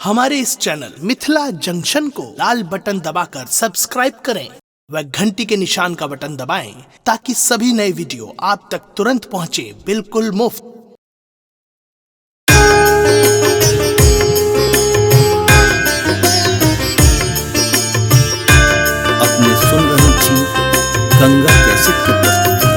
हमारे इस channel Mithila junction को लाल button दबाकर सब्सक्राइब करें व घंटी के निशान का बटन दबाएं ताकि सभी नए वीडियो आप तक तुरंत पहुंचे बिल्कुल मुफ्त। अपने सुन रही थी गंगा कैसेट की प्रस्तुति।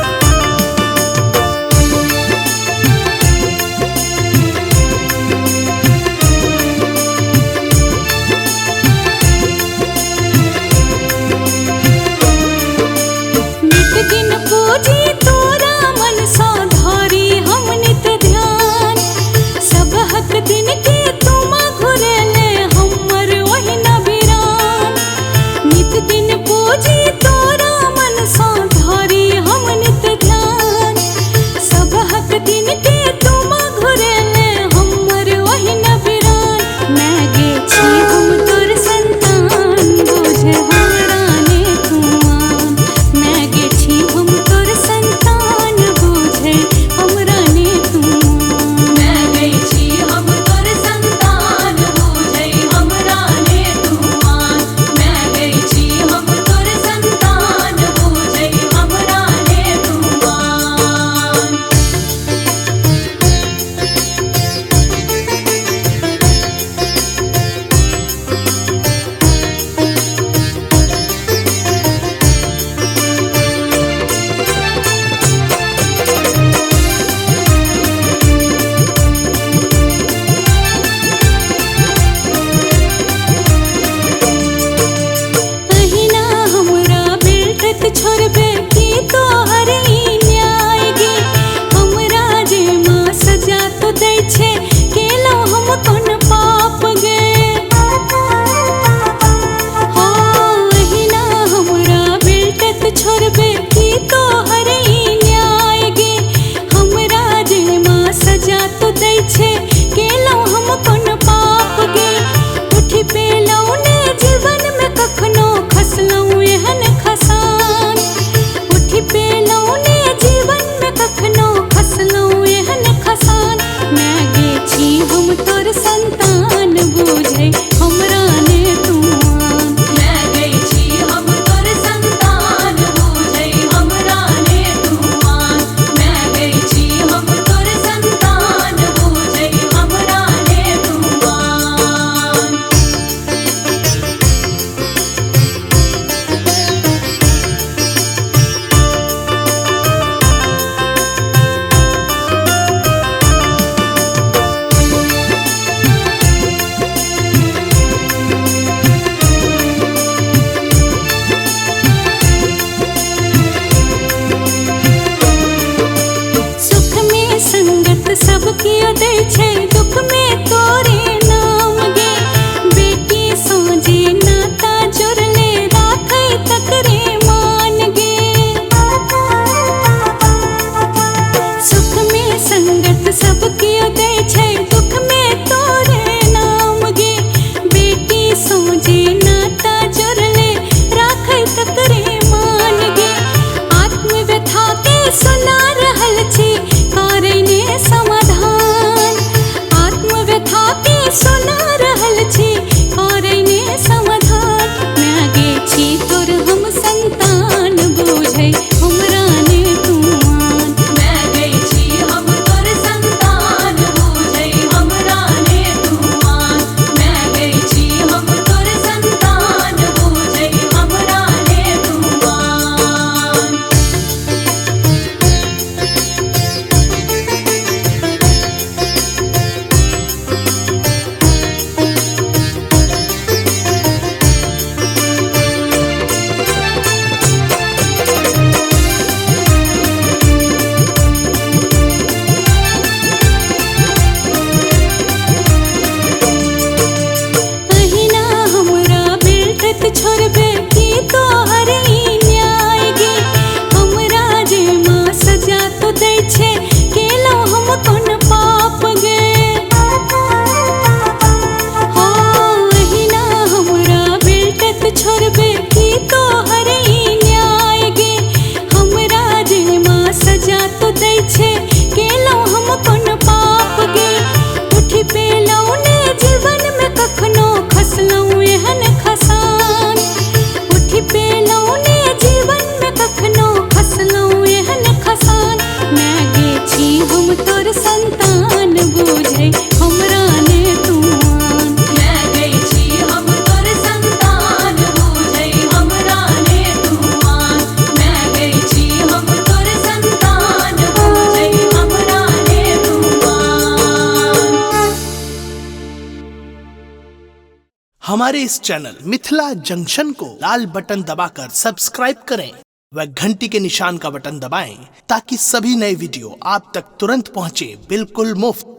नित दिन पूजी तोरा मन सा धारी हमने हमारे इस चैनल मिथिला जंक्शन को लाल बटन दबाकर सब्सक्राइब करें व घंटी के निशान का बटन दबाएं ताकि सभी नए वीडियो आप तक तुरंत पहुंचे बिल्कुल मुफ्त।